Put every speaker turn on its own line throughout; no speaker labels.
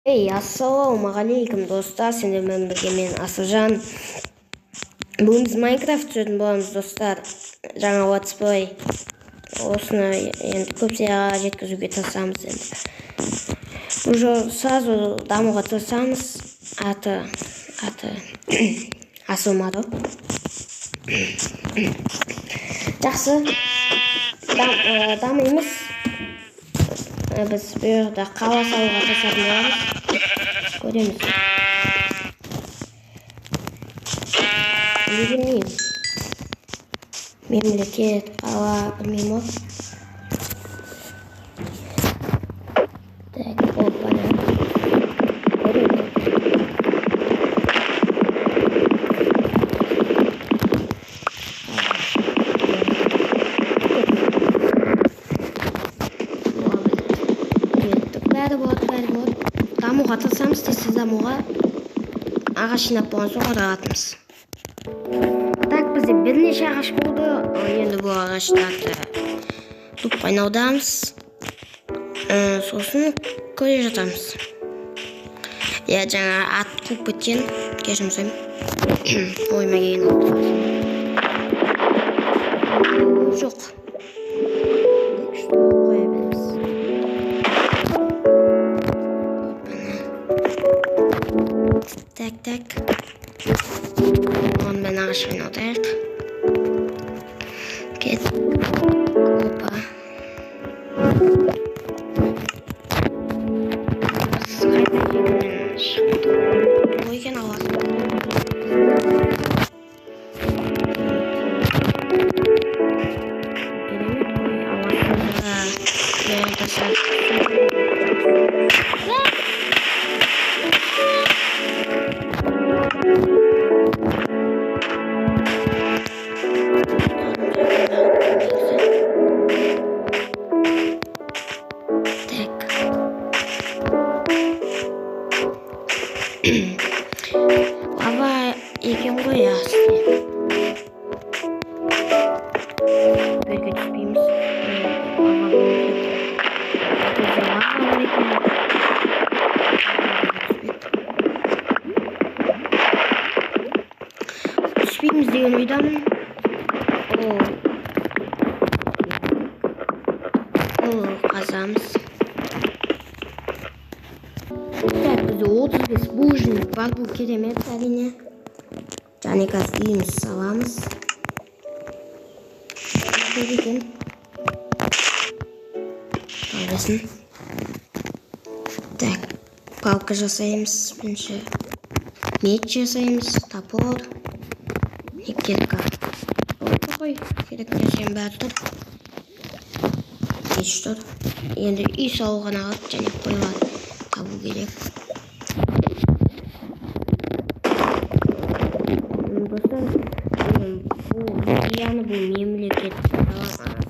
Ассалаумағалейкум достар, сендермен бірге мен Асылжан. Бүгін біз Майнкрафт түсіретін боламыз достар. Жаңа летсплей. Осыны енді көп серияға жеткізуге тырысамыз енді. Бұл жол сразу дамуға тырысамыз. Аты асылмады. Жақсы. Дамимыз. Біз бұйырда қала салуға тырысатын боламыз. Көреміз. Білмеймін. Мемлекет, қала, білмеймін ғой. Так, опана. Бәрі болады. Дамуға тырысамыз, тез дамуға. Ағаш жинап болған соң отыратынбыз. Так, бізде бірнеше ағаш болды. Енді бұл ағаштарды туп айнаудамыз. Сосын көре жатамыз. Жаңа ат қуып кеткен. Кешірім сұраймын. Ойыма келген жоқ. Так. Оны ben ағашпен отырайық. Кет. Опа. Қайта жерінен шықты. Ой екен алады. Керемет ой аласында. Мен тасап. Lava ekim ғой асты. Бірге түспейміз. Түспейміз деген ойдамын. Қазамыз. Бізде 35 бужник бар, бұл керемет әрине. Және қазір үйіміз саламыз. Екен. Қалғасын. Так, палка жасаймыз. Бірінші меч жасаймыз. Топор. Кирка. Қой, керек нәрсем бәрі тұр. Меч тұр. Енді үй салуға ағат және қойылады. Табу керек. Достар, бұл идеяны, бұл мемлекет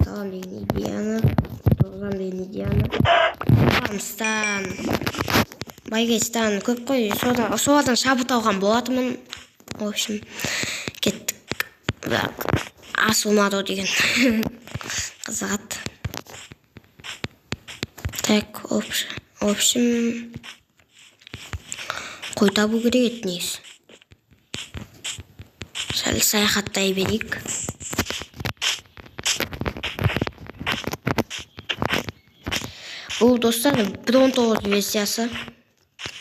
салам деген идеяны, тоғызам деген идеяны. Афғанстан, Байгестан көп қой, солардан шабыт алған болатымын. В общем, кеттік. Асылмады деген қызығат. Так, в общем, қой табу керек еді негізі. Сәл саяхаттай берейік. Бұл достар 1.19 версиясы.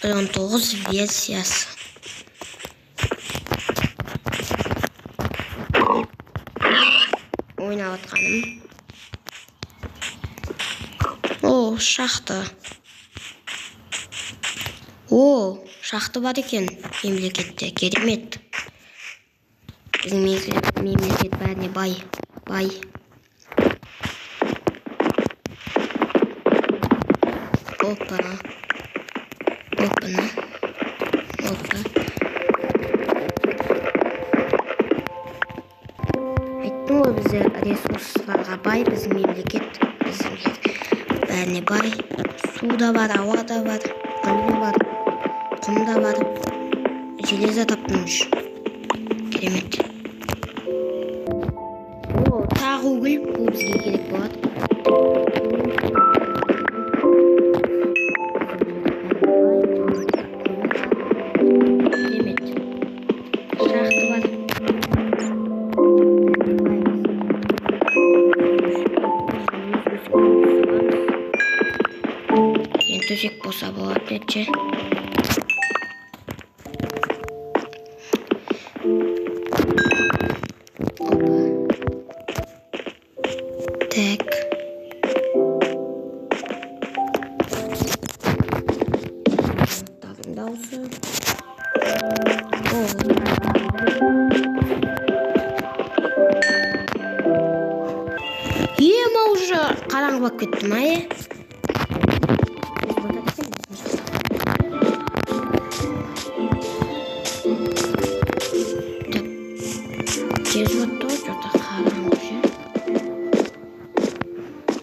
1.19 версиясы. Ойнап атқаным. Шақты. Шақты бар екен мемлекетте. Керемет. Біздің мемлекет бәріне бай. Опа. Айттым ғой, бізде ресурстарға бай біздің мемлекет. Бәріне бай. Су да бар, ауа да бар, гүл бар, құм да бар. Железо таптымыш. Керемет. Тағы гүл, бұл бізге керек болады. болса болады дечи. Так. Тағындаусы. Ема уже қараңғылап кетті ма, Tez oldu, çok da karanlık şey.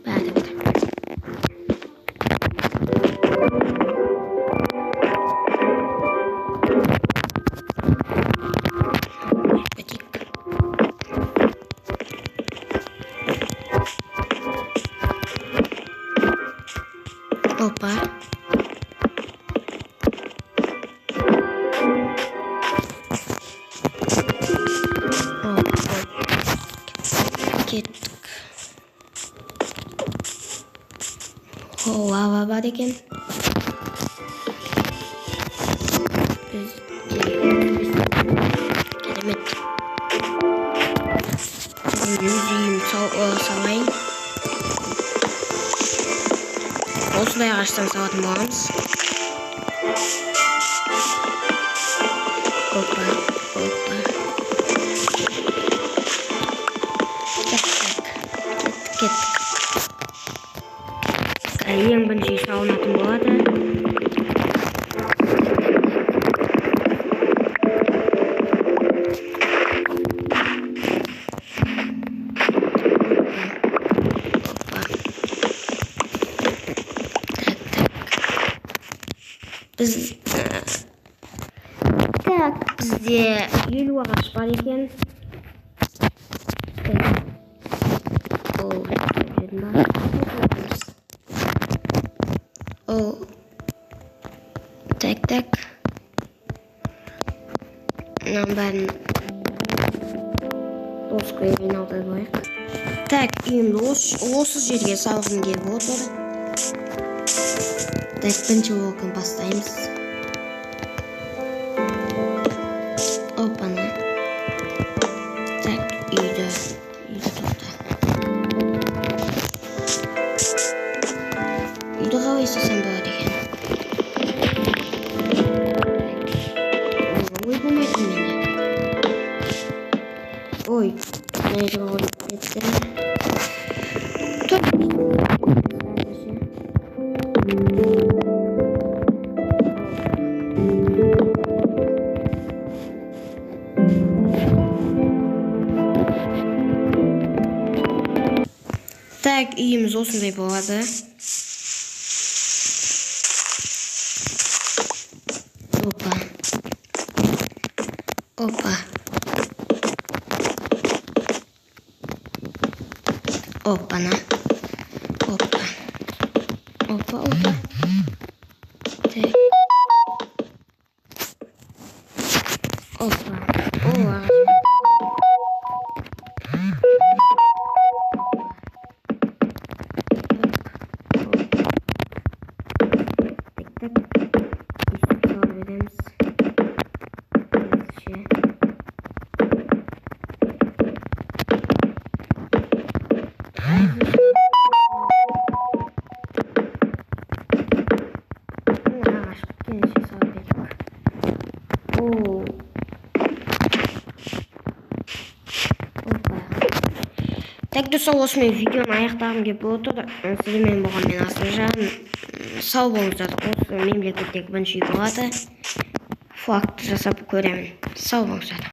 Böyle bir. Hoppa. Gittik. Hava var ekan. Biz kelamet. Yüzeyim salayın. Osmaya ağaçtan salatın boğamız. Hoppa, hoppa. Kettik. Yang benci salonatın болады. Bizde 50 ağaç var ekan. Tak. Ben Dosko'ya ayналды koyaq. Tak, uyimda o'siz yerga salg'im kelib o'tir. Tak, birinchi blokni bastaymiz. Opana. Tak, uyda turdi. Uyda havo istasam bo'ladi ekan. Ой, нажала вот это. Так, үйіміз осындай болады. Опа. Опа-на. Опа. Так. Опа. О, Так, достар, осымен видеоны аяқтағым келіп отыр. Сіздермен болған мен Асылжан. Сау болыңыздар. Осы мемлекеттегі бірінші үй болады. Флагты жасап көремін. Сау болыңыздар.